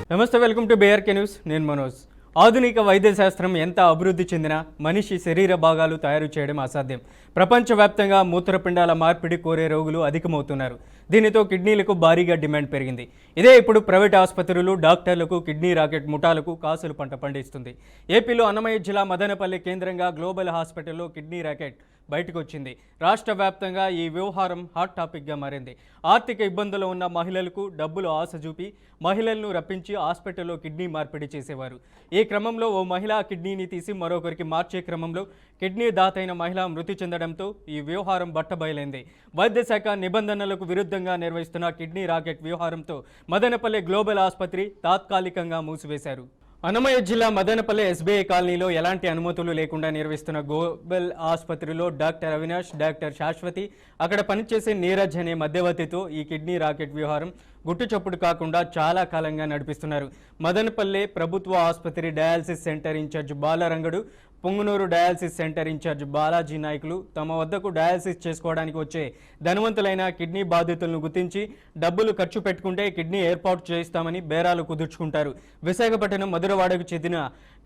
నమస్తే, welcome to బేఆర్కే news. నేను మనోజ్. ఆధునిక వైద్య శాస్త్రం ఎంత అభివృద్ధి చెందినా మనిషి శరీర భాగాలు తయారు చేయడం అసాధ్యం. ప్రపంచవ్యాప్తంగా మూత్రపిండాల మార్పిడి కోరే రోగులు అధికమవుతున్నారు. దీనితో కిడ్నీలకు భారీగా డిమాండ్ పెరిగింది. ఇదే ఇప్పుడు ప్రైవేట్ ఆసుపత్రులు, డాక్టర్లకు కిడ్నీ రాకెట్ ముఠాలకు కాసులు పంట పండిస్తుంది. ఏపీలో అన్నమయ్య జిల్లా మదనపల్లి కేంద్రంగా గ్లోబల్ హాస్పిటల్లో కిడ్నీ రాకెట్ బయటకు వచ్చింది. రాష్ట్ర వ్యాప్తంగా ఈ వ్యవహారం హాట్ టాపిక్గా మారింది. ఆర్థిక ఇబ్బందులు ఉన్న మహిళలకు డబ్బులు ఆశ చూపి మహిళలను రప్పించి హాస్పిటల్లో కిడ్నీ మార్పిడి చేసేవారు. ఈ క్రమంలో ఓ మహిళ కిడ్నీని తీసి మరొకరికి మార్చే క్రమంలో కిడ్నీ దాతైన మహిళ మృతి చెందడంతో ఈ వ్యవహారం బట్టబయలైంది. వైద్య శాఖ నిబంధనలకు విరుద్ధంగా నిర్వహిస్తున్న కిడ్నీ రాకెట్ వ్యవహారంతో మదనపల్లి గ్లోబల్ ఆసుపత్రి తాత్కాలికంగా మూసివేశారు. అన్నమయ్య జిల్లా మదనపల్లి ఎస్బీఐ కాలనీలో ఎలాంటి అనుమతులు లేకుండా నిర్వహిస్తున్న గ్లోబల్ ఆసుపత్రిలో డాక్టర్ అవినాష్, డాక్టర్ శాశ్వతి, అక్కడ పనిచేసే నీరజ్ అనే మధ్యవర్తితో ఈ కిడ్నీ రాకెట్ వ్యవహారం గుట్టుచప్పుడు కాకుండా చాలా కాలంగా నడిపిస్తున్నారు. మదనపల్లి ప్రభుత్వ ఆసుపత్రి dialysis centre incharge Balarangadu, Ponganuru dialysis centre incharge Balaji నాయకులు తమ వద్దకు డయాలసిస్ చేసుకోవడానికి వచ్చే ధనవంతులైన కిడ్నీ బాధితులను గుర్తించి డబ్బులు ఖర్చు పెట్టుకుంటే కిడ్నీ ఏర్పాటు చేయిస్తామని బేరాలు కుదుర్చుకుంటారు. విశాఖపట్నం మధురవాడకు చెందిన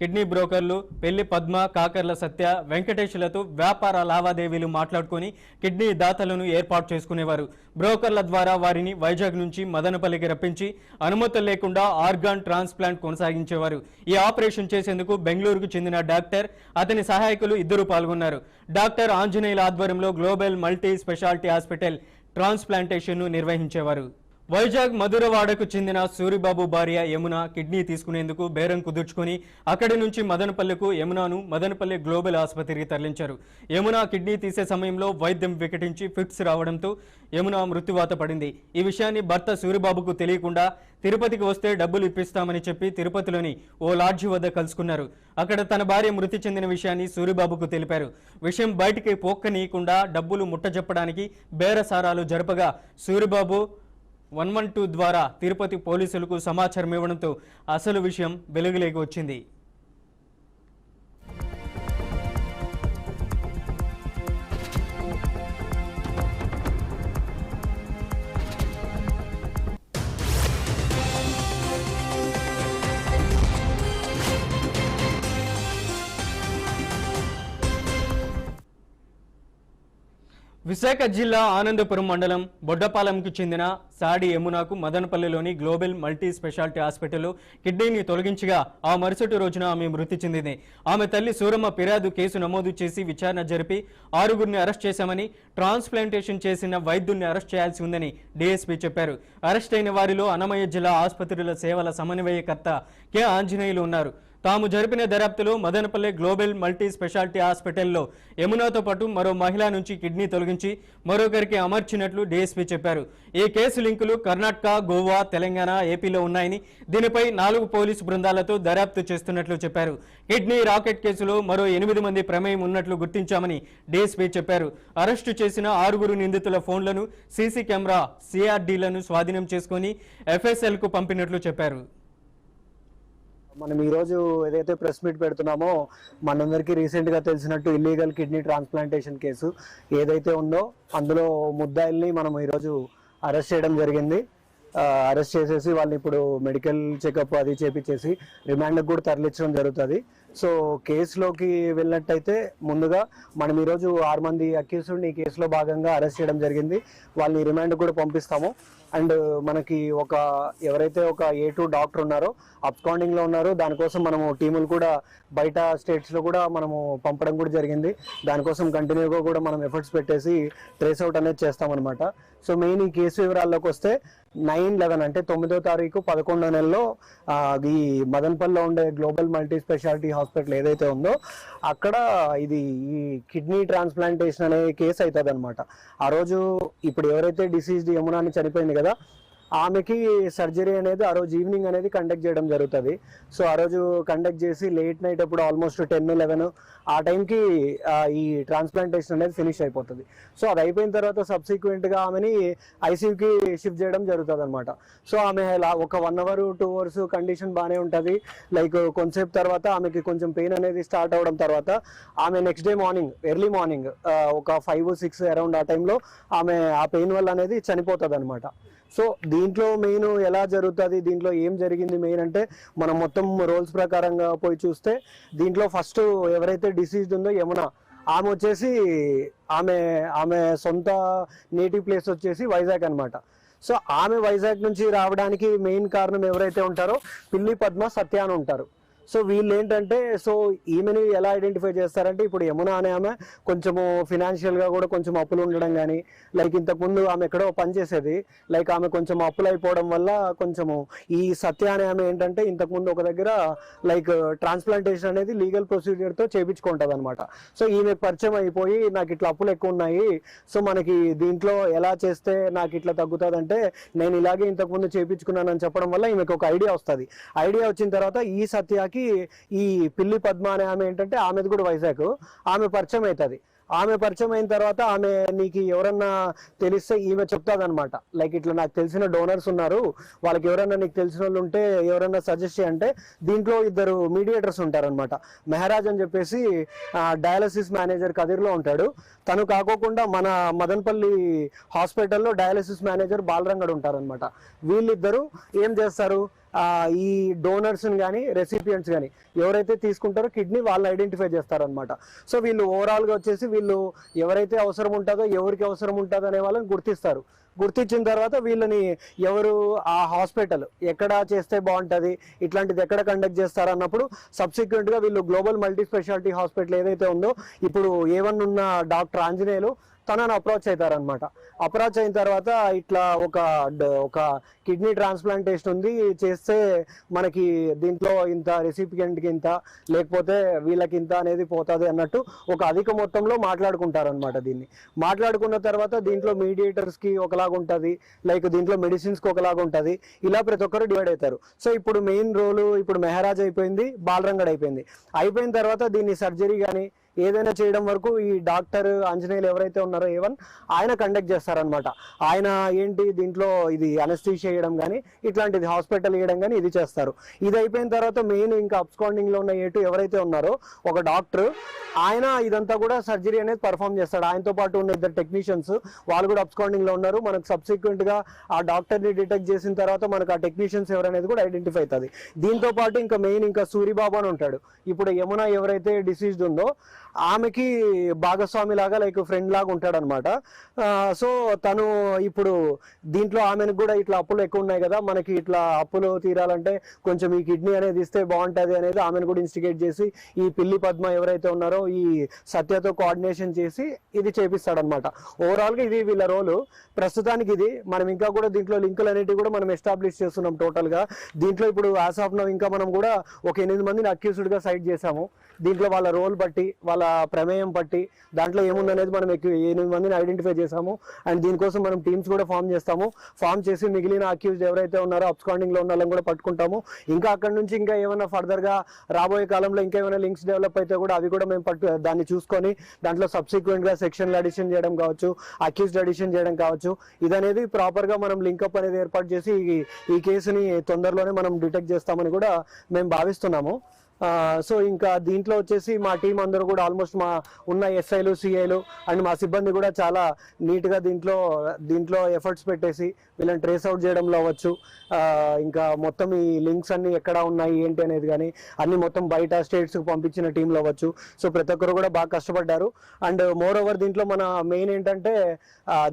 కిడ్నీ బ్రోకర్లు పెళ్లి పద్మ, కాకర్ల సత్య, వెంకటేశ్లతో వ్యాపార లావాదేవీలు మాట్లాడుకొని కిడ్నీ దాతలను ఏర్పాటు చేసుకునేవారు. బ్రోకర్ల ద్వారా వారిని వైజాగ్ నుంచి మదనపల్లికి రప్పించి అనుమతులు లేకుండా ఆర్గాన్ ట్రాన్స్ప్లాంట్ కొనసాగించేవారు. ఈ ఆపరేషన్ చేసేందుకు బెంగళూరుకు చెందిన డాక్టర్, అతని సహాయకులు ఇద్దరు పాల్గొన్నారు. డాక్టర్ ఆంజనేయుల ఆధ్వర్యంలో గ్లోబల్ మల్టీ స్పెషాలిటీ హాస్పిటల్ ట్రాన్స్ప్లాంటేషన్ను నిర్వహించేవారు. వైజాగ్ మధురవాడకు చెందిన సూరిబాబు భార్య యమున కిడ్నీ తీసుకునేందుకు బేరం కుదుర్చుకొని అక్కడి నుంచి మదనపల్లికు యమునను మదనపల్లి గ్లోబల్ ఆసుపత్రికి తరలించారు. యమున కిడ్నీ తీసే సమయంలో వైద్యం వికటించి ఫిట్స్ రావడంతో యమున మృత్యువాత పడింది. ఈ విషయాన్ని భర్త సూరిబాబుకు తెలియకుండా తిరుపతికి వస్తే డబ్బులు ఇప్పిస్తామని చెప్పి తిరుపతిలోని ఓ లాడ్జి వద్ద కలుసుకున్నారు. అక్కడ తన భార్య మృతి చెందిన విషయాన్ని సూరిబాబుకు తెలిపారు. విషయం బయటికి పోక్కనీయకుండా డబ్బులు ముట్టజెప్పడానికి బేరసారాలు జరపగా సూరిబాబు 112 ద్వారా తిరుపతి పోలీసులకు సమాచారం ఇవ్వడంతో అసలు విషయం వెలుగులోకి వచ్చింది. విశాఖ జిల్లా ఆనందపురం మండలం బొడ్డపాలెంకు చెందిన సాడి యమునకు మదనపల్లిలోని గ్లోబల్ మల్టీ స్పెషాలిటీ హాస్పిటల్లో కిడ్నీని తొలగించగా ఆ మరుసటి రోజున ఆమె మృతి చెందింది. ఆమె తల్లి సూరమ్మ ఫిర్యాదు కేసు నమోదు చేసి విచారణ జరిపి 6గురిని అరెస్ట్ చేశామని, ట్రాన్స్ప్లాంటేషన్ చేసిన వైద్యుల్ని అరెస్ట్ చేయాల్సి ఉందని డీఎస్పీ చెప్పారు. అరెస్ట్ అయిన వారిలో అన్నమయ్య జిల్లా ఆసుపత్రుల సేవల సమన్వయకర్త కె ఆంజనేయులు ఉన్నారు. తాము జరిపిన దర్యాప్తులో మదనపల్లి గ్లోబల్ మల్టీ స్పెషాలిటీ హాస్పిటల్లో యమునతో పాటు మరో మహిళ నుంచి కిడ్నీ తొలగించి మరొకరికి అమర్చినట్లు డీఎస్పీ చెప్పారు. ఈ కేసు లింకులు కర్ణాటక, గోవా, తెలంగాణ, ఏపీలో ఉన్నాయని, దీనిపై 4 పోలీసు బృందాలతో దర్యాప్తు చేస్తున్నట్లు చెప్పారు. కిడ్నీ రాకెట్ కేసులో మరో 8 మంది ప్రమేయం ఉన్నట్లు గుర్తించామని డీఎస్పీ చెప్పారు. అరెస్టు చేసిన 6 నిందితుల ఫోన్లను, సీసీ కెమెరా, సిఆర్డీలను స్వాధీనం చేసుకుని ఎఫ్ఎస్ఎల్కు పంపినట్లు చెప్పారు. మనం ఈరోజు ఏదైతే ప్రెస్ మీట్ పెడుతున్నామో, మనందరికీ రీసెంట్గా తెలిసినట్టు ఇల్లీగల్ కిడ్నీ ట్రాన్స్ప్లాంటేషన్ కేసు ఏదైతే ఉందో అందులో ముద్దాయిల్ని మనం ఈరోజు అరెస్ట్ చేయడం జరిగింది. అరెస్ట్ చేసేసి వాళ్ళని ఇప్పుడు మెడికల్ చెకప్ అది చేపించేసి రిమాండ్కి కూడా తరలించడం జరుగుతుంది. సో కేసులోకి వెళ్ళినట్టయితే ముందుగా మనం ఈరోజు 6 మంది అక్యూజ్డ్ని ఈ కేసులో భాగంగా అరెస్ట్ చేయడం జరిగింది. వాళ్ళని రిమాండ్ కూడా పంపిస్తాము. అండ్ మనకి ఎవరైతే ఒక A2 డాక్టర్ ఉన్నారో అబ్స్కాండింగ్లో ఉన్నారో, దానికోసం మనము టీములు కూడా బయట స్టేట్స్లో కూడా మనము పంపడం కూడా జరిగింది. దానికోసం కంటిన్యూగా కూడా మనం ఎఫర్ట్స్ పెట్టేసి ట్రేస్ అవుట్ అనేది చేస్తామన్నమాట. సో మెయిన్ ఈ కేసు వివరాల్లోకి వస్తే 9/11 అంటే 9వ తారీఖు 11వ నెలలో ఈ మదనపల్లిలో ఉండే గ్లోబల్ మల్టీ స్పెషాలిటీ హాస్పిటల్ ఏదైతే ఉందో అక్కడ ఈ కిడ్నీ ట్రాన్స్ప్లాంటేషన్ అనే కేసు అవుతుంది అనమాట. ఆ రోజు ఇప్పుడు ఎవరైతే డిసీజ్డ్ యమునాని చనిపోయింది కదా, ఆమెకి సర్జరీ అనేది ఆ రోజు ఈవినింగ్ అనేది కండక్ట్ చేయడం జరుగుతుంది. సో ఆ రోజు కండక్ట్ చేసి లేట్ నైట్ అప్పుడు ఆల్మోస్ట్ 10-11 ఆ టైంకి ఈ ట్రాన్స్ప్లాంటేషన్ అనేది ఫినిష్ అయిపోతుంది. సో అది అయిపోయిన తర్వాత సబ్సిక్వెంట్గా ఆమెని ఐసీయూకి షిఫ్ట్ చేయడం జరుగుతుంది అనమాట. సో ఆమె ఒక 1 అవర్ 2 అవర్స్ కండిషన్ బాగానే ఉంటుంది. లైక్ కొంతసేపు తర్వాత ఆమెకి కొంచెం పెయిన్ అనేది స్టార్ట్ అవడం తర్వాత ఆమె next day morning early morning ఒక 5-6 అరౌండ్ ఆ టైంలో ఆమె ఆ పెయిన్ వల్ల అనేది చనిపోతుంది అనమాట. సో దీంట్లో మెయిన్ ఎలా జరుగుతుంది, దీంట్లో ఏం జరిగింది మెయిన్ అంటే మనం మొత్తం రోల్స్ ప్రకారంగా పోయి చూస్తే దీంట్లో ఫస్ట్ ఎవరైతే డిసీజ్డ్ ఉందో యమున, ఆమె వచ్చేసి ఆమె ఆమె సొంత నేటివ్ ప్లేస్ వచ్చేసి వైజాగ్ అనమాట. సో ఆమె వైజాగ్ నుంచి రావడానికి మెయిన్ కారణం ఎవరైతే ఉంటారో పిల్లి పద్మ, సత్య అని ఉంటారు. సో వీళ్ళు ఏంటంటే, సో ఈమెని ఎలా ఐడెంటిఫై చేస్తారంటే, ఇప్పుడు యమున అనే ఆమె కొంచెము ఫినాన్షియల్గా కూడా కొంచెం అప్పులు ఉండడం కానీ, లైక్ ఇంతకుముందు ఆమె ఎక్కడో పనిచేసేది, లైక్ ఆమె కొంచెం అప్పులు అయిపోవడం వల్ల కొంచెము ఈ సత్య అనే ఆమె ఏంటంటే ఇంతకుముందు ఒక దగ్గర లైక్ ట్రాన్స్ప్లాంటేషన్ అనేది లీగల్ ప్రొసీజర్తో చేయించుకుంటుంది అనమాట. సో ఈమె పరిచయం అయిపోయి నాకు ఇట్లా అప్పులు ఎక్కువ ఉన్నాయి, సో మనకి దీంట్లో ఎలా చేస్తే నాకు ఇట్లా తగ్గుతుంది అంటే నేను ఇలాగే ఇంతకుముందు చేయించుకున్నానని చెప్పడం వల్ల ఈమెకు ఒక ఐడియా వస్తుంది. ఐడియా వచ్చిన తర్వాత ఈ సత్యకి ఈ పిల్లి పద్మ అనే ఆమె ఏంటంటే ఆమెది కూడా వైజాగ్, ఆమె పరిచయం అవుతుంది. ఆమె పరిచయం అయిన తర్వాత ఆమె నీకు ఎవరన్నా తెలిస్తే ఈమె చెప్తాది అనమాట, లైక్ ఇట్లా నాకు తెలిసిన డోనర్స్ ఉన్నారు, వాళ్ళకి ఎవరన్నా నీకు తెలిసిన వాళ్ళు ఉంటే ఎవరన్నా సజెస్ట్ చేయంటే దీంట్లో ఇద్దరు మీడియేటర్స్ ఉంటారనమాట. మెహరాజ్ అని చెప్పేసి డయాలసిస్ మేనేజర్ కదిర్లో ఉంటాడు. తను కాకోకుండా మన మదనపల్లి హాస్పిటల్లో డయాలసిస్ మేనేజర్ బాలరంగడు ఉంటారనమాట. వీళ్ళిద్దరూ ఏం చేస్తారు, ఈ డోనర్స్ని కానీ రెసిపియంట్స్ కానీ ఎవరైతే తీసుకుంటారో కిడ్నీ వాళ్ళని ఐడెంటిఫై చేస్తారనమాట. సో వీళ్ళు ఓవరాల్గా వచ్చేసి వీళ్ళు ఎవరైతే అవసరం ఉంటుందో, ఎవరికి అవసరం ఉంటుందో అనే వాళ్ళని గుర్తిస్తారు. గుర్తించిన తర్వాత వీళ్ళని ఎవరు ఆ హాస్పిటల్ ఎక్కడ చేస్తే బాగుంటుంది, ఇట్లాంటిది ఎక్కడ కండక్ట్ చేస్తారు అన్నప్పుడు సబ్సిక్వెంట్గా వీళ్ళు గ్లోబల్ మల్టీ స్పెషాలిటీ హాస్పిటల్ ఏదైతే ఉందో, ఇప్పుడు A1 ఉన్న డాక్టర్ ఆంజనేయులు తనని అప్రోచ్ అవుతారనమాట. అప్రోచ్ అయిన తర్వాత ఇట్లా ఒక కిడ్నీ ట్రాన్స్ప్లాంటేషన్ ఉంది, చేస్తే మనకి దీంట్లో ఇంత రెసిపియెంట్కి ఇంత, లేకపోతే వీళ్ళకి ఇంత అనేది పోతుంది అన్నట్టు ఒక అధిక మొత్తంలో మాట్లాడుకుంటారనమాట. దీన్ని మాట్లాడుకున్న తర్వాత దీంట్లో మీడియేటర్స్కి ఒకలాగా ఉంటుంది, లైక్ దీంట్లో మెడిసిన్స్కి ఒకలాగా ఉంటుంది, ఇలా ప్రతి ఒక్కరు డివైడ్ అవుతారు. సో ఇప్పుడు మెయిన్ రోలు ఇప్పుడు మెహరాజ్ అయిపోయింది, బాలరంగడ్ అయిపోయింది. అయిపోయిన తర్వాత దీన్ని సర్జరీ కానీ ఏదైనా చేయడం వరకు ఈ డాక్టర్ ఆంజనేయులు ఎవరైతే ఉన్నారో A1 ఆయన కండక్ట్ చేస్తారనమాట. ఆయన ఏంటి దీంట్లో ఇది అనస్థీషియా చేయడం కానీ ఇట్లాంటిది హాస్పిటల్ వేయడం కానీ ఇది చేస్తారు. ఇది అయిపోయిన తర్వాత మెయిన్ ఇంకా అబ్స్కాండింగ్లో ఉన్న A2 ఎవరైతే ఉన్నారో ఒక డాక్టర్, ఆయన ఇదంతా కూడా సర్జరీ అనేది పర్ఫామ్ చేస్తాడు. ఆయనతో పాటు ఉన్న ఇద్దరు టెక్నీషియన్స్ వాళ్ళు కూడా అబ్స్కాండింగ్లో ఉన్నారు. మనకు సబ్సిక్వెంట్గా ఆ డాక్టర్ని డిటెక్ట్ చేసిన తర్వాత మనకు ఆ టెక్నీషియన్స్ ఎవరనేది కూడా ఐడెంటిఫై అవుతుంది. దీంతో పాటు ఇంకా మెయిన్ ఇంకా సూరిబాబు అని ఉంటాడు. ఇప్పుడు యమున ఎవరైతే డిసీజ్డ్ ఉందో ఆమెకి భాగస్వామి లాగా లైక్ ఫ్రెండ్ లాగా ఉంటాడు అనమాట. సో తను ఇప్పుడు దీంట్లో ఆమెను కూడా ఇట్లా అప్పులు ఎక్కువ ఉన్నాయి కదా, మనకి ఇట్లా అప్పులు తీరాలంటే కొంచెం ఈ కిడ్నీ అనేది ఇస్తే బాగుంటుంది అనేది ఆమెను కూడా ఇన్స్టిగేట్ చేసి ఈ పిల్లి పద్మ ఎవరైతే ఉన్నారో ఈ సత్యతో కోఆర్డినేషన్ చేసి ఇది చేపిస్తాడనమాట. ఓవరాల్గా ఇది వీళ్ళ రోలు ప్రస్తుతానికి. ఇది మనం ఇంకా కూడా దీంట్లో లింకులు అనేటివి కూడా మనం ఎస్టాబ్లిష్ చేస్తున్నాం టోటల్గా. దీంట్లో ఇప్పుడు యాజ్ ఆఫ్ నౌ ఇంకా మనం కూడా ఒక 8 మందిని అక్యూజ్డ్గా సైట్ చేసాము. దీంట్లో వాళ్ళ రోల్ బట్టి, వాళ్ళ ప్రమేయం బట్టి, దాంట్లో ఏముందనేది మనం 8 మందిని ఐడెంటిఫై చేసాము. అండ్ దీనికోసం మనం టీమ్స్ కూడా ఫామ్ చేస్తాము. ఫామ్ చేసి మిగిలిన అక్యూజ్డ్ ఎవరైతే ఉన్నారో అబ్స్కాండింగ్లో ఉన్న వాళ్ళని కూడా పట్టుకుంటాము. ఇంకా అక్కడ నుంచి ఇంకా ఏమైనా ఫర్దర్గా రాబోయే కాలంలో ఇంకా ఏమైనా లింక్స్ డెవలప్ అయితే కూడా అవి కూడా మేము దాన్ని చూసుకొని దాంట్లో సబ్సిక్వెంట్గా సెక్షన్లు అడిషన్ చేయడం కావచ్చు, అక్యూజ్డ్ అడిషన్ చేయడం కావచ్చు, ఇదనేది ప్రాపర్గా మనం లింకప్ అనేది ఏర్పాటు చేసి ఈ కేసుని తొందరలోనే మనం డిటెక్ట్ చేస్తామని కూడా మేము భావిస్తున్నాము. సో ఇంకా దీంట్లో వచ్చేసి మా టీం అందరూ కూడా ఆల్మోస్ట్ మా ఉన్న ఎస్ఐలు, సిఐలు అండ్ మా సిబ్బంది కూడా చాలా నీట్గా దీంట్లో ఎఫర్ట్స్ పెట్టేసి వీళ్ళని ట్రేస్ అవుట్ చేయడంలో అవ్వచ్చు, ఇంకా మొత్తం ఈ లింక్స్ అన్ని ఎక్కడ ఉన్నాయి ఏంటి అనేది కానీ అన్ని మొత్తం బయట స్టేట్స్కి పంపించిన టీంలో అవ్వచ్చు. సో ప్రతి ఒక్కరు కూడా బాగా కష్టపడ్డారు. అండ్ మోర్ ఓవర్ దీంట్లో మన మెయిన్ ఏంటంటే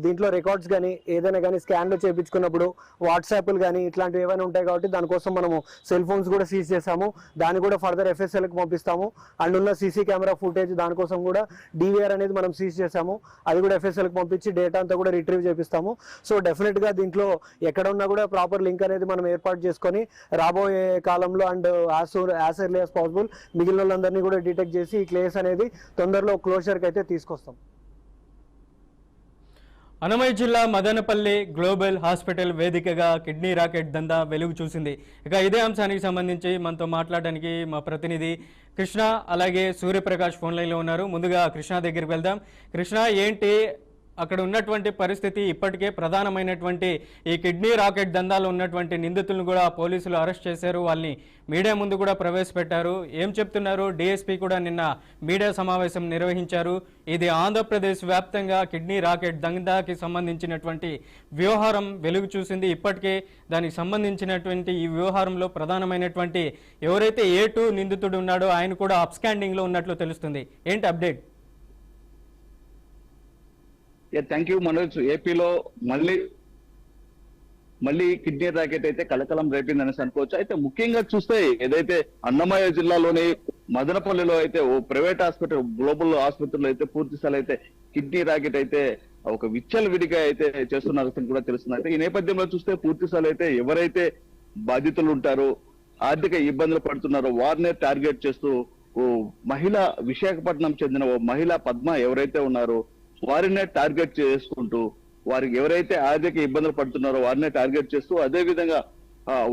దీంట్లో రికార్డ్స్ కానీ ఏదైనా కానీ స్కాన్లు చేయించుకున్నప్పుడు వాట్సాప్లు కానీ ఇట్లాంటివి ఏమైనా ఉంటాయి కాబట్టి దానికోసం మనము సెల్ ఫోన్స్ కూడా సీజ్ చేసాము. దాన్ని కూడా ఫర్దర్ FSLకి పంపిస్తాము. అండ్ ఉన్న సీసీ కెమెరా ఫుటేజ్ దానికోసం కూడా DVR అనేది మనం సీజ్ చేసాము. అది కూడా FSLకి పంపించి డేటా అంతా కూడా రిట్రీవ్ చేపిస్తాము. సో డెఫినెట్గా దీంట్లో ఎక్కడ ఉన్నా కూడా ప్రాపర్ లింక్ అనేది మనం ఏర్పాటు చేసుకొని రాబోయే కాలంలో and as early as possible మిగిలిన వాళ్ళందరినీ కూడా డిటెక్ట్ చేసి ఈ కేసు అనేది తొందరలో క్లోజర్కి అయితే తీసుకొస్తాం. అన్నమయ్య జిల్లా మదనపల్లి గ్లోబల్ హాస్పిటల్ వేదికగా కిడ్నీ రాకెట్ దందా వెలుగు చూసింది. ఇక ఇదే అంశానికి సంబంధించి మనతో మాట్లాడడానికి మా ప్రతినిధి కృష్ణ అలాగే సూర్యప్రకాష్ ఫోన్ లైన్లో ఉన్నారు. ముందుగా కృష్ణ దగ్గరికి వెళ్దాం. కృష్ణ, ఏంటి అక్కడ ఉన్నటువంటి పరిస్థితి ఇప్పటికే ప్రధానమైనటువంటి ఈ కిడ్నీ రాకెట్ దందాలో ఉన్నటువంటి నిందితులను కూడా పోలీసులు అరెస్ట్ చేశారు. వాళ్ళని మీడియా ముందు కూడా ప్రవేశపెట్టారు. ఏం చెప్తున్నారు? డిఎస్పీ కూడా నిన్న మీడియా సమావేశం నిర్వహించారు. ఇది ఆంధ్రప్రదేశ్ వ్యాప్తంగా కిడ్నీ రాకెట్ దందాకి సంబంధించినటువంటి వ్యవహారం వెలుగు చూసింది. ఇప్పటికే దానికి సంబంధించినటువంటి ఈ వ్యవహారంలో ప్రధానమైనటువంటి ఎవరైతే A2 నిందితుడు ఉన్నాడో ఆయన కూడా అప్స్కాండింగ్లో ఉన్నట్లు తెలుస్తుంది. ఏంటి అప్డేట్? Thank you Manoj. ఏపీలో మళ్ళీ కిడ్నీ రాకెట్ అయితే కలకలం రేపింది అనేసి అనుకోవచ్చు. అయితే ముఖ్యంగా చూస్తే ఏదైతే అన్నమయ్య జిల్లాలోని మదనపల్లిలో అయితే ఓ ప్రైవేట్ హాస్పిటల్, గ్లోబల్ ఆసుపత్రిలో అయితే పూర్తి స్థాయి అయితే కిడ్నీ రాకెట్ అయితే ఒక విచ్చలవిడిగా అయితే చేస్తున్నారు కూడా తెలుస్తుంది. అయితే ఈ నేపథ్యంలో చూస్తే పూర్తి స్థాయి అయితే ఎవరైతే బాధితులు ఉంటారో, ఆర్థిక ఇబ్బందులు పడుతున్నారో వారినే టార్గెట్ చేస్తూ ఓ మహిళ, విశాఖపట్నం చెందిన ఓ మహిళ పద్మ ఎవరైతే ఉన్నారో వారినే టార్గెట్ చేసుకుంటూ, వారికి ఎవరైతే ఆర్థిక ఇబ్బందులు పడుతున్నారో వారినే టార్గెట్ చేస్తూ, అదే విధంగా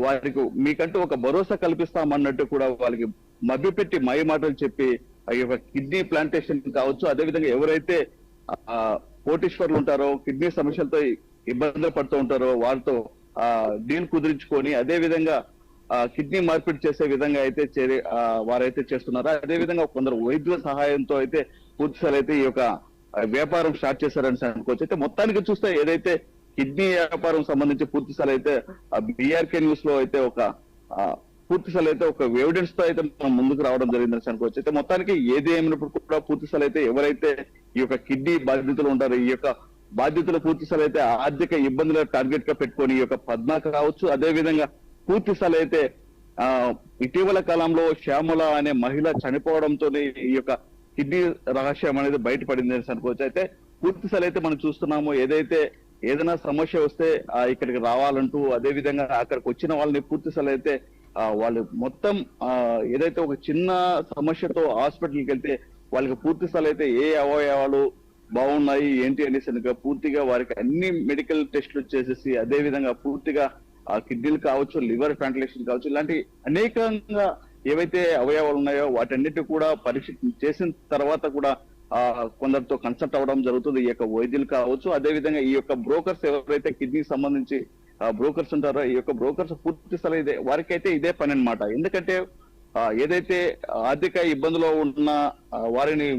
వారికి మీకంటూ ఒక భరోసా కల్పిస్తామన్నట్టు కూడా వాళ్ళకి మభ్యపెట్టి మాయ మాటలు చెప్పి ఈ యొక్క కిడ్నీ ప్లాంటేషన్ కావచ్చు, అదే విధంగా ఎవరైతే కోటీశ్వర్లు ఉంటారో, కిడ్నీ సమస్యలతో ఇబ్బందులు పడుతూ ఉంటారో వారితో డీల్ కుదిరించుకొని అదే విధంగా కిడ్నీ మార్పిడి చేసే విధంగా అయితే వారైతే చేస్తున్నారు. అదే విధంగా కొందరు వైద్యుల సహాయంతో అయితే పూర్తిసారి అయితే ఈ యొక్క వ్యాపారం స్టార్ట్ చేశారని అనుకోవచ్చు. అయితే మొత్తానికి చూస్తే ఏదైతే కిడ్నీ వ్యాపారం సంబంధించి పూర్తిసారి అయితే బీఆర్కే న్యూస్ లో అయితే ఒక పూర్తిసారి అయితే ఒక ఎవిడెన్స్ తో అయితే మనం ముందుకు రావడం జరిగిందని అనుకోవచ్చు. అయితే మొత్తానికి ఏది ఏమైనప్పుడు కూడా పూర్తిసారి అయితే ఎవరైతే ఈ యొక్క కిడ్నీ బాధితులు ఉంటారో, ఈ యొక్క బాధితులు పూర్తిసారి అయితే ఆర్థిక ఇబ్బందుల టార్గెట్ గా పెట్టుకొని ఈ యొక్క పద్మ కావచ్చు, అదే విధంగా పూర్తిసారి అయితే ఇటీవల కాలంలో శ్యామల అనే మహిళ చనిపోవడంతో ఈ యొక్క కిడ్నీ రహస్యం అనేది బయటపడింది అని అనుకోవచ్చు. అయితే పూర్తిసారి అయితే మనం చూస్తున్నాము, ఏదైనా సమస్య వస్తే ఇక్కడికి రావాలంటూ, అదే విధంగా అక్కడికి వచ్చిన వాళ్ళని పూర్తిసారి అయితే వాళ్ళు మొత్తం ఏదైతే ఒక చిన్న సమస్యతో హాస్పిటల్కి వెళ్తే వాళ్ళకి పూర్తిసారి అయితే ఏ అవయవాలు బాగున్నాయి ఏంటి అనేసి పూర్తిగా వారికి అన్ని మెడికల్ టెస్టులు చేసేసి, అదే విధంగా పూర్తిగా కిడ్నీలు కావచ్చు, లివర్ ట్రాన్స్ప్లాంటేషన్ కావచ్చు, ఇలాంటి అనేకంగా ఏవైతే అవయవాలు ఉన్నాయో వాటన్నిటి కూడా పరీక్ష చేసిన తర్వాత కూడా కొందరితో కన్సల్ట్ అవ్వడం జరుగుతుంది ఈ యొక్క వైద్యులు కావచ్చు. అదే విధంగా ఈ యొక్క బ్రోకర్స్ ఎవరైతే కిడ్నీ సంబంధించి బ్రోకర్స్ ఉంటారో, ఈ యొక్క బ్రోకర్స్ పూర్తి స్థలం ఇదే వారికైతే ఇదే పని అన్నమాట. ఎందుకంటే ఏదైతే ఆర్థిక ఇబ్బందులో ఉన్న వారిని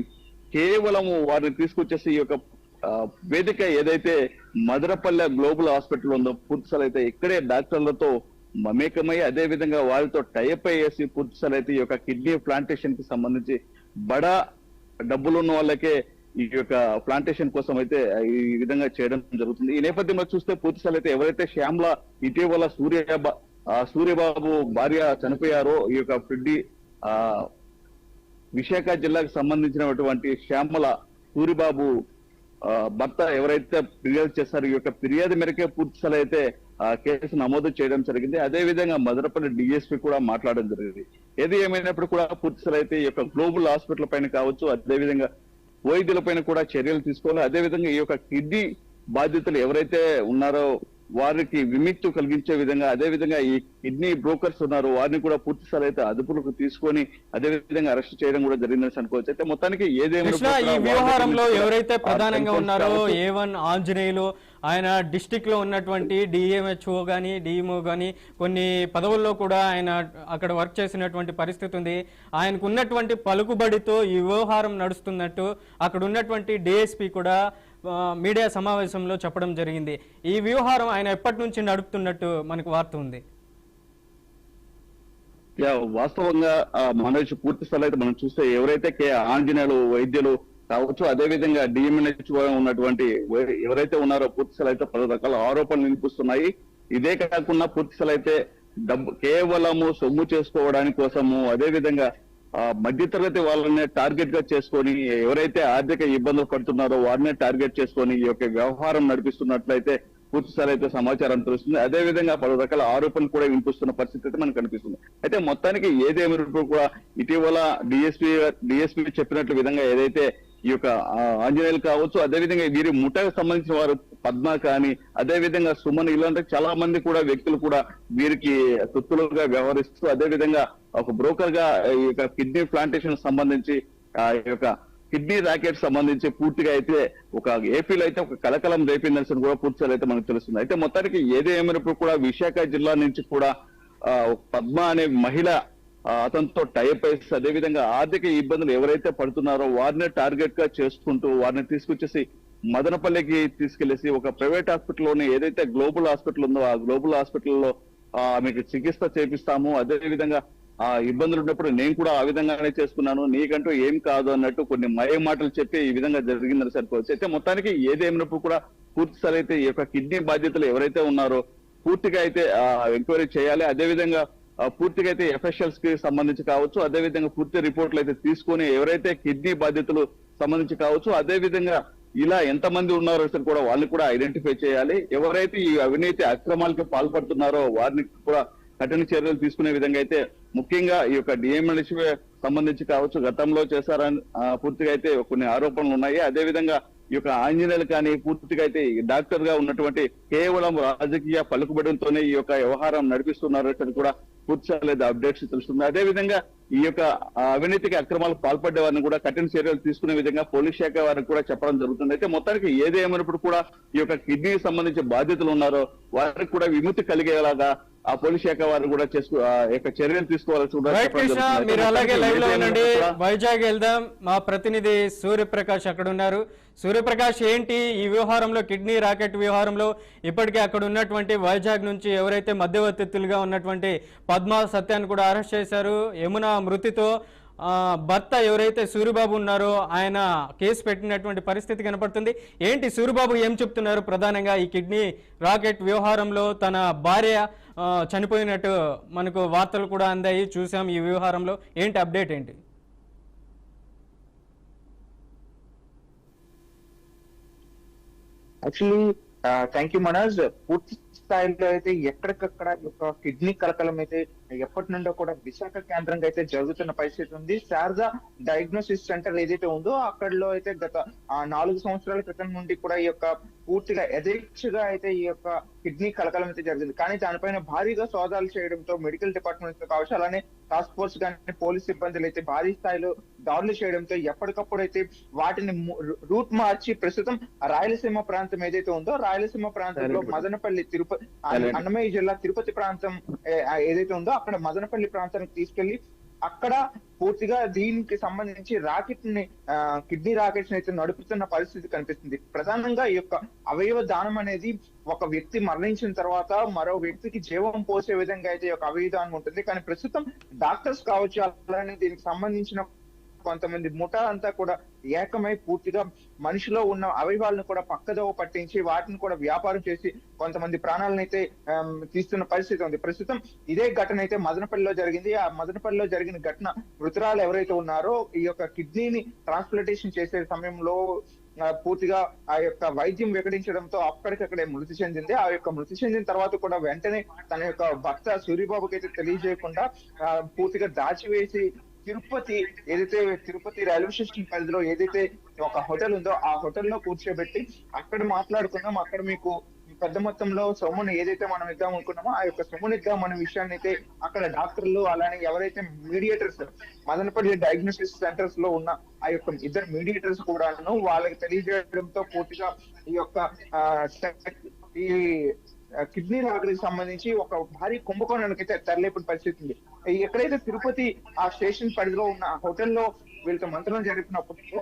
కేవలము వారిని తీసుకొచ్చేసి ఈ యొక్క వేదిక ఏదైతే మదనపల్లె గ్లోబల్ హాస్పిటల్ ఉందో పూర్తిసారి అయితే ఇక్కడే డాక్టర్లతో మమేకమై అదే విధంగా వారితో టైప్ అయ్యేసి పూర్తిసారి అయితే ఈ యొక్క కిడ్నీ ప్లాంటేషన్ కి సంబంధించి బడా డబ్బులు ఉన్న వాళ్ళకే ఈ యొక్క ప్లాంటేషన్ కోసం అయితే ఈ విధంగా చేయడం జరుగుతుంది. ఈ నేపథ్యంలో చూస్తే పూర్తిసారి అయితే ఎవరైతే శ్యామల ఇటీవల సూర్యబాబు భార్య చనిపోయారో, ఈ యొక్క కిడ్నీ విశాఖ జిల్లాకు సంబంధించినటువంటి శ్యామల సూరిబాబు భర్త ఎవరైతే ఫిర్యాదు చేశారో ఈ యొక్క ఫిర్యాదు మేరకే పూర్తిసారి అయితే కేసు నమోదు చేయడం జరిగింది. అదే విధంగా మదనపల్లి డిఎస్పీ కూడా మాట్లాడడం జరిగింది. ఏది ఏమైనప్పుడు కూడా పూర్తిసారి అయితే ఈ యొక్క గ్లోబల్ హాస్పిటల్ పైన కావచ్చు, అదే విధంగా వైద్యుల పైన కూడా చర్యలు తీసుకోవాలి. అదే విధంగా ఈ యొక్క కిడ్నీ బాధితులు ఎవరైతే ఉన్నారో వారికి విముక్తి కలిగించే విధంగా, అదే విధంగా ఈ కిడ్నీ బ్రోకర్స్ ఉన్నారు వారిని కూడా పూర్తిసారి అయితే అదుపులోకి తీసుకొని అదే విధంగా అరెస్ట్ చేయడం కూడా జరిగిందని అనుకోవచ్చు. అయితే మొత్తానికి కృష్ణ, ఈ వ్యవహారంలో ఎవరైతే ప్రధానంగా ఉన్నారో A1 ఆంజనేయులు, ఆయన డిస్టిక్ లో ఉన్నటువంటి డిఎంహెచ్ఓ గానీ డిఎంఓ గానీ కొన్ని పదవుల్లో కూడా ఆయన అక్కడ వర్క్ చేసినటువంటి పరిస్థితి ఉంది. ఆయనకు ఉన్నటువంటి పలుకుబడితో ఈ వ్యవహారం నడుస్తున్నట్టు అక్కడ ఉన్నటువంటి డిఎస్పీ కూడా మీడియా సమావేశంలో చెప్పడం జరిగింది. ఈ వ్యవహారం ఆయన ఎప్పటి నుంచి నడుపుతున్నట్టు మనకు వార్త ఉంది. వాస్తవంగా మనోజ్ పూర్తి స్థాయి అయితే మనం చూస్తే ఎవరైతే ఆంజనేయులు వైద్యులు కావచ్చు, అదే విధంగా డిఎంహెచ్ఓ ఉన్నటువంటి ఎవరైతే ఉన్నారో పూర్తి స్థాయి అయితే పలు రకాల ఆరోపణలు వినిపిస్తున్నాయి. ఇదే కాకుండా పూర్తి స్థాయి అయితే డబ్బు కేవలము సొమ్ము చేసుకోవడానికి కోసము, అదే విధంగా మధ్యతరగతి వాళ్ళనే టార్గెట్ గా చేసుకొని ఎవరైతే ఆర్థిక ఇబ్బందులు పడుతున్నారో వారినే టార్గెట్ చేసుకొని ఈ యొక్క వ్యవహారం నడిపిస్తున్నట్లయితే పూర్తిసారి అయితే సమాచారం తెలుస్తుంది. అదే విధంగా పలు రకాల ఆరోపణలు కూడా వినిపిస్తున్న పరిస్థితి అయితే మనకు కనిపిస్తుంది. అయితే మొత్తానికి ఏదేమైనప్పుడు కూడా ఇటీవల డిఎస్పీ చెప్పినట్లు విధంగా ఏదైతే ఈ యొక్క ఆంజనేయులు కావచ్చు, అదేవిధంగా వీరి ముఠాకు సంబంధించిన వారు పద్మ కానీ, అదే విధంగా సుమన్, ఇలాంటి చాలా మంది కూడా వ్యక్తులు కూడా వీరికి తొత్తులుగా వ్యవహరిస్తూ, అదే విధంగా ఒక బ్రోకర్ గా ఈ యొక్క కిడ్నీ ప్లాంటేషన్ సంబంధించి ఈ యొక్క కిడ్నీ ర్యాకెట్ సంబంధించి పూర్తిగా అయితే ఒక ఏపీలో అయితే ఒక కలకలం రేపిందని కూడా పూర్తిగా అయితే మనకు తెలుస్తుంది. అయితే మొత్తానికి ఏది ఏమైనప్పుడు కూడా విశాఖ జిల్లా నుంచి కూడా పద్మ అనే మహిళ అతనితో టైప్ అయ్యి అదేవిధంగా ఆర్థిక ఇబ్బందులు ఎవరైతే పడుతున్నారో వారిని టార్గెట్ గా చేసుకుంటూ వారిని తీసుకొచ్చేసి మదనపల్లికి తీసుకెళ్లేసి ఒక ప్రైవేట్ హాస్పిటల్లోనే ఏదైతే గ్లోబల్ హాస్పిటల్ ఉందో ఆ గ్లోబల్ హాస్పిటల్లో మీకు చికిత్స చేపిస్తాము, అదే విధంగా ఆ ఇబ్బందులు ఉన్నప్పుడు నేను కూడా ఆ విధంగానే చేసుకున్నాను, నీకంటూ ఏం కాదు అన్నట్టు కొన్ని మయ మాటలు చెప్పి ఈ విధంగా జరిగిందని సరిపోవచ్చు. అయితే మొత్తానికి ఏదేమైనప్పుడు కూడా పూర్తి స్థాయి అయితే ఈ యొక్క కిడ్నీ బాధ్యతలు ఎవరైతే ఉన్నారో పూర్తిగా అయితే ఎంక్వైరీ చేయాలి. అదేవిధంగా పూర్తిగా అయితే ఎఫ్ఎస్ఎల్స్ కి సంబంధించి కావచ్చు, అదేవిధంగా పూర్తి రిపోర్ట్లు అయితే తీసుకొని ఎవరైతే కిడ్నీ బాధ్యతలు సంబంధించి కావచ్చు, అదే విధంగా ఇలా ఎంతమంది ఉన్నారో కూడా వాళ్ళని కూడా ఐడెంటిఫై చేయాలి. ఎవరైతే ఈ అవినీతి అక్రమాలకు పాల్పడుతున్నారో వారిని కూడా కఠిన చర్యలు తీసుకునే విధంగా అయితే ముఖ్యంగా ఈ యొక్క డిఎంఎల్సీ సంబంధించి కావచ్చు గతంలో చేశారని పూర్తిగా అయితే కొన్ని ఆరోపణలు ఉన్నాయి. అదే విధంగా ఈ యొక్క ఆంజనేయులు కానీ పూర్తిగా అయితే డాక్టర్ గా ఉన్నటువంటి కేవలం రాజకీయ పలుకుబడంతోనే ఈ యొక్క వ్యవహారం నడిపిస్తున్నారు కూడా పూర్తి అప్డేట్స్ తెలుస్తుంది. అదే విధంగా ఈ యొక్క అవినీతికి అక్రమాలకు పాల్పడ్డే వారిని కూడా కఠిన చర్యలు తీసుకునే విధంగా పోలీస్ శాఖ వారికి కూడా చెప్పడం జరుగుతుంది. అయితే మొత్తానికి ఏదేమైనప్పుడు కూడా ఈ యొక్క కిడ్నీకి సంబంధించి బాధ్యతలు ఉన్నారో వారికి కూడా విముక్తి కలిగేలాగా ఆ పోలీస్ శాఖ వారు కూడా యొక్క చర్యలు తీసుకోవాల్సి మీరు అలాగే లైవ్ లో ఉండండి. వైజాగ్ వెళ్దాం, మా ప్రతినిధి సూర్యప్రకాష్ అక్కడ ఉన్నారు. సూర్యప్రకాష్, ఏంటి ఈ వ్యవహారంలో, కిడ్నీ రాకెట్ వ్యవహారంలో ఇప్పటికే అక్కడ ఉన్నటువంటి వైజాగ్ నుంచి ఎవరైతే మధ్యవర్తిత్తులుగా ఉన్నటువంటి పద్మా సత్యాన్ని కూడా అరెస్ట్ చేశారు. యమున మృతితో భర్త ఎవరైతే సూరిబాబు ఉన్నారో ఆయన కేసు పెట్టినటువంటి పరిస్థితి కనపడుతుంది. ఏంటి సూరిబాబు ఏం చెప్తున్నారు? ప్రధానంగా ఈ కిడ్నీ రాకెట్ వ్యవహారంలో తన భార్య చనిపోయినట్టు మనకు వార్తలు కూడా అందాయి, చూసాం. ఈ వ్యవహారంలో ఏంటి అప్డేట్ ఏంటి? Actually thank you Manoj. పూర్తి స్థాయిలో అయితే ఎక్కడికక్కడ ఒక కిడ్నీ కలకలం అయితే ఎప్పటి నుండో కూడా విశాఖ కేంద్రంగా అయితే జరుగుతున్న పరిస్థితి ఉంది. శారదా డయాగ్నోసిస్ సెంటర్ ఏదైతే ఉందో అక్కడలో అయితే గత 4 సంవత్సరాల క్రితం నుండి కూడా ఈ యొక్క పూర్తిగా యథేచ్ఛగా అయితే ఈ యొక్క కిడ్నీ కలకలం అయితే జరిగింది. కానీ దానిపైన భారీగా సోదాలు చేయడంతో మెడికల్ డిపార్ట్మెంట్ కావచ్చు, అలానే టాస్క్ ఫోర్స్ కానీ పోలీస్ సిబ్బందులు అయితే భారీ స్థాయిలో దాడులు చేయడంతో ఎప్పటికప్పుడు అయితే వాటిని రూట్ మార్చి ప్రస్తుతం రాయలసీమ ప్రాంతం ఏదైతే ఉందో రాయలసీమ ప్రాంతంలో మదనపల్లి అన్నమయ్య జిల్లా తిరుపతి ప్రాంతం ఏదైతే ఉందో అక్కడ మదనపల్లి ప్రాంతానికి తీసుకెళ్లి అక్కడ పూర్తిగా దీనికి సంబంధించి రాకెట్ ని కిడ్నీ రాకెట్స్ అయితే నడుపుతున్న పరిస్థితి కనిపిస్తుంది. ప్రధానంగా ఈ యొక్క అవయవ దానం అనేది ఒక వ్యక్తి మరణించిన తర్వాత మరో వ్యక్తికి జీవం పోసే విధంగా అయితే ఒక అవయవ దానం ఉంటుంది. కానీ ప్రస్తుతం డాక్టర్స్ కావచ్చు, అలానే దీనికి సంబంధించిన కొంతమంది ముఠా అంతా కూడా ఏకమై పూర్తిగా మనిషిలో ఉన్న అవయవాలను కూడా పక్కదోవ పట్టించి వాటిని కూడా వ్యాపారం చేసి కొంతమంది ప్రాణాలను అయితే తీస్తున్న పరిస్థితి ఉంది. ప్రస్తుతం ఇదే ఘటన అయితే మదనపల్లిలో జరిగింది. ఆ మదనపల్లిలో జరిగిన ఘటన మృతురాలు ఎవరైతే ఉన్నారో ఈ యొక్క కిడ్నీని ట్రాన్స్ప్లాంటేషన్ చేసే సమయంలో పూర్తిగా ఆ యొక్క వైద్యం వికటించడంతో అక్కడికక్కడే మృతి చెందింది. ఆ యొక్క మృతి చెందిన తర్వాత కూడా వెంటనే తన యొక్క భర్త సూరిబాబుకి అయితే తెలియజేయకుండా పూర్తిగా దాచివేసి తిరుపతి రైల్వే స్టేషన్ పరిధిలో ఏదైతే ఒక హోటల్ ఉందో ఆ హోటల్లో కూర్చోబెట్టి అక్కడ మాట్లాడుకున్నాం. అక్కడ మీకు పెద్ద మొత్తంలో సొమ్మును ఏదైతే మనం ఇద్దాం అనుకున్నామో ఆ యొక్క సొమ్మును ఇద్దాం అనే విషయాన్ని అయితే అక్కడ డాక్టర్లు అలానే ఎవరైతే మీడియేటర్స్ మదనపల్లి డయాగ్నోసిస్ సెంటర్స్ లో ఉన్న ఆ యొక్క 2 మీడియేటర్స్ కూడాను వాళ్ళకి తెలియజేయడంతో పూర్తిగా ఈ యొక్క ఈ కిడ్నీ రాకెట్కి సంబంధించి ఒక భారీ కుంభకోణానికి అయితే తరలిపోయిన పరిస్థితి ఉంది. ఎక్కడైతే తిరుపతి ఆ స్టేషన్ పరిధిలో ఉన్న హోటల్లో వీళ్ళతో మంత్రం జరిపినప్పుడు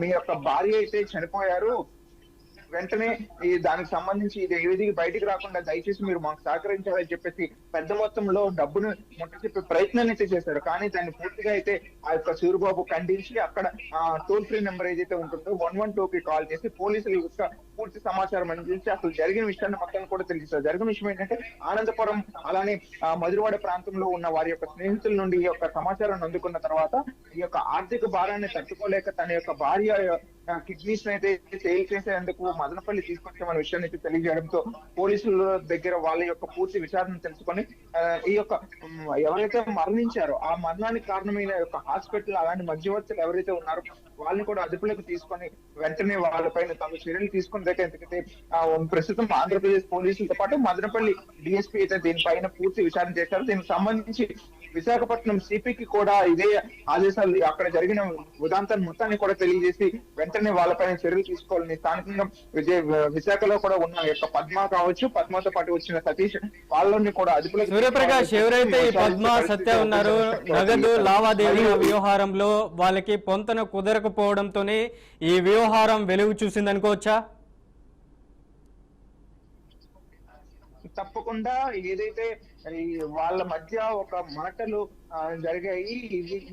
మీ యొక్క భార్య అయితే చనిపోయారు, వెంటనే దానికి సంబంధించి ఇది ఏది బయటికి రాకుండా దయచేసి మీరు మాకు సహకరించాలని చెప్పేసి పెద్ద మొత్తంలో డబ్బును చెప్పే ప్రయత్నాన్ని అయితే చేశారు. కానీ దాన్ని పూర్తిగా అయితే ఆ యొక్క సూరిబాబు ఖండించి అక్కడ టోల్ ఫ్రీ నెంబర్ ఏదైతే ఉంటుందో 112కి కాల్ చేసి పోలీసుల యొక్క పూర్తి సమాచారం అందించి అసలు జరిగిన విషయాన్ని మొత్తాన్ని కూడా తెలియజేస్తారు. జరిగిన విషయం ఏంటంటే ఆనందపురం అలానే మధురవాడ ప్రాంతంలో ఉన్న వారి యొక్క స్నేహితుల నుండి ఈ యొక్క సమాచారాన్ని అందుకున్న తర్వాత ఈ యొక్క ఆర్థిక భారాన్ని తట్టుకోలేక తన యొక్క భార్య కిడ్నీస్ అయితే సేల్ చేసేందుకు మదనపల్లి తీసుకొచ్చామన్న విషయాన్ని అయితే తెలియజేయడంతో పోలీసుల దగ్గర వాళ్ళ యొక్క పూర్తి విచారణ తెలుసుకొని ఈ యొక్క ఎవరైతే మరణించారో ఆ మరణానికి కారణమైన యొక్క హాస్పిటల్ అలాంటి మధ్యవర్తులు ఎవరైతే ఉన్నారో వాళ్ళని కూడా అదుపులోకి తీసుకొని వెంటనే వాళ్ళపైన తమ చర్యలు తీసుకొని అయితే ప్రస్తుతం ఆంధ్రప్రదేశ్ పోలీసులతో పాటు మదనపల్లి డిఎస్పీ అయితే దీనిపైన పూర్తి విచారణ చేశారు. దీనికి సంబంధించి విశాఖపట్నం సిపికి కూడా ఇదే ఆదేశాలు అక్కడ జరిగిన ఉదాంతాన్ని మొత్తాన్ని కూడా తెలియజేసి వెంటనే వాళ్ళపైన చర్యలు తీసుకోవాలని స్థానికంగా విశాఖలో కూడా ఉన్న యొక్క పద్మ కావచ్చు, పద్మతో పాటు వచ్చిన సతీష్ వాళ్ళని కూడా అదుపులో. సూర్యప్రకాష్, ఎవరైతే ఈ పద్మ సత్య ఉన్నారో నగదు లావాదేవీల వ్యవహారంలో వాళ్ళకి పొంతన కుదరకపోవడంతోనే ఈ వ్యవహారం వెలుగు చూసిందనుకోవచ్చా? తప్పకుండా ఏదైతే వాళ్ళ మధ్య ఒక మాటలు జరిగాయి,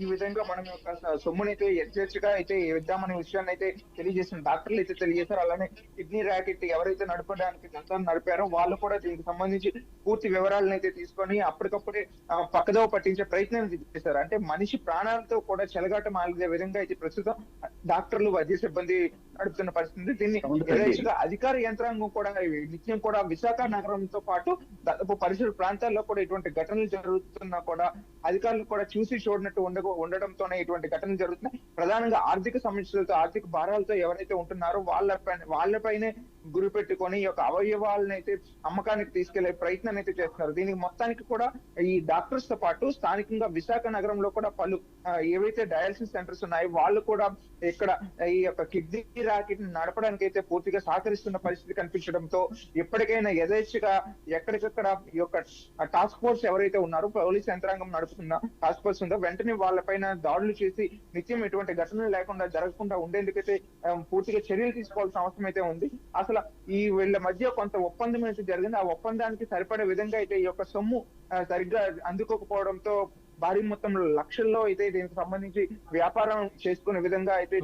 ఈ విధంగా మనం యొక్క సొమ్మునైతే యథేచ్ఛగా అయితే ఇద్దామనే విషయాన్ని అయితే తెలియజేసిన డాక్టర్లు అయితే తెలియజేశారు. అలానే కిడ్నీ ర్యాకెట్ ఎవరైతే నడపడానికి దంతాన్ని నడిపారో వాళ్ళు కూడా దీనికి సంబంధించి పూర్తి వివరాలను అయితే తీసుకొని అప్పటికప్పుడే పక్కదోవ పట్టించే ప్రయత్నం చేశారు. అంటే మనిషి ప్రాణాలతో కూడా చెలగాటం ఆగే విధంగా అయితే ప్రస్తుతం డాక్టర్లు, వైద్య సిబ్బంది నడుపుతున్న పరిస్థితి. దీన్ని యథేచ్ఛగా అధికార యంత్రాంగం కూడా నిత్యం కూడా విశాఖ నగరంతో పాటు దాదాపు పరిసర ప్రాంతాల్లో కూడా ఇటువంటి ఘటనలు జరుగుతున్నా కూడా అధికారులు కూడా చూసి చూడనట్టు ఉండడంతోనే ఇటువంటి ఘటనలు జరుగుతున్నాయి. ప్రధానంగా ఆర్థిక సమస్యలతో, ఆర్థిక భారాలతో ఎవరైతే ఉంటున్నారో వాళ్ళపైనే గురి పెట్టుకొని ఈ యొక్క అవయవాలను అయితే అమ్మకానికి తీసుకెళ్లే ప్రయత్నం అయితే చేస్తున్నారు. దీనికి మొత్తానికి కూడా ఈ డాక్టర్స్ తో పాటు స్థానికంగా విశాఖ నగరంలో కూడా పలు ఏవైతే డయాలసిస్ సెంటర్స్ ఉన్నాయో వాళ్ళు కూడా ఇక్కడ ఈ యొక్క కిడ్నీ ర్యాకెట్ నడపడానికి అయితే పూర్తిగా సహకరిస్తున్న పరిస్థితి కనిపించడంతో ఎప్పటికైనా యథేచ్ఛగా ఎక్కడికక్కడ ఈ యొక్క టాస్క్ ఫోర్స్ ఎవరైతే ఉన్నారో పోలీస్ యంత్రాంగం నడుపుతున్న టాస్క్ ఫోర్స్ ఉందో వెంటనే వాళ్ళపైన దాడులు చేసి నిత్యం ఎటువంటి ఘటనలు లేకుండా జరగకుండా ఉండేందుకైతే పూర్తిగా చర్యలు తీసుకోవాల్సిన అవసరం అయితే ఉంది. అసలు ఈ వీళ్ళ మధ్య కొంత ఒప్పందం అయితే జరిగింది. ఆ ఒప్పందానికి సరిపడే విధంగా అయితే ఈ యొక్క సొమ్ము సరిగ్గా అందుకోకపోవడంతో భారీ మొత్తంలో లక్షల్లో అయితే దీనికి సంబంధించి వ్యాపారం చేసుకునే విధంగా అయితే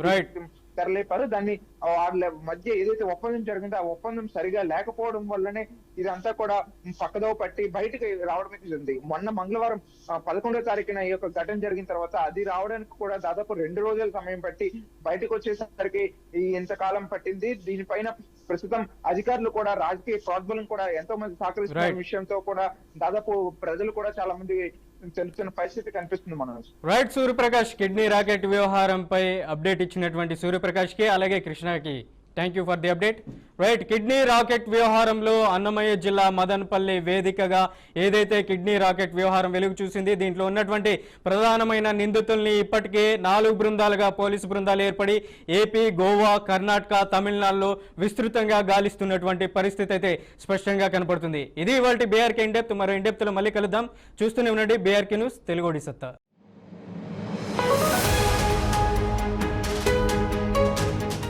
తెరలేపారు. దాన్ని వాళ్ళ మధ్య ఏదైతే ఒప్పందం జరిగిందో ఆ ఒప్పందం సరిగా లేకపోవడం వల్లనే ఇదంతా కూడా పక్కదోవ పట్టి బయటకు రావడం జరిగింది. మొన్న మంగళవారం 11వ తారీఖున ఈ యొక్క ఘటన జరిగిన తర్వాత అది రావడానికి కూడా దాదాపు 2 రోజుల సమయం పట్టి బయటకు వచ్చేసరికి ఎంతకాలం పట్టింది. దీనిపైన ప్రస్తుతం అధికారులు కూడా రాజకీయ ప్రోద్బలం కూడా ఎంతో మంది సహకరిస్తున్న విషయంతో కూడా దాదాపు ప్రజలు కూడా చాలా మంది తెలుస్తున్న పరిస్థితి కనిపిస్తుంది. మనం రైట్ సూర్యప్రకాష్, కిడ్నీ రాకెట్ వ్యవహారంపై అప్డేట్ ఇచ్చినటువంటి సూర్యప్రకాష్ కి అలాగే కృష్ణకి thank you for the update. Right, kidney racket వ్యవహారంలో అన్నమయ్య జిల్లా మదనపల్లి వేదికగా ఏదైతే కిడ్నీ రాకెట్ వ్యవహారం వెలుగు చూసింది, దీంట్లో ఉన్నటువంటి ప్రధానమైన నిందితుల్ని ఇప్పటికే 4 బృందాలుగా పోలీసు బృందాలు ఏర్పడి ఏపీ, గోవా, కర్ణాటక, తమిళనాడులో విస్తృతంగా గాలిస్తున్నటువంటి పరిస్థితి అయితే స్పష్టంగా కనపడుతుంది. ఇది ఇవాల్టి బీఆర్కే ఇన్ డెప్త్. మరో ఇన్ డెప్త్లో మళ్ళీ కలుద్దాం. చూస్తూనే ఉండండి బీఆర్కే న్యూస్, తెలుగుడి సత్తా.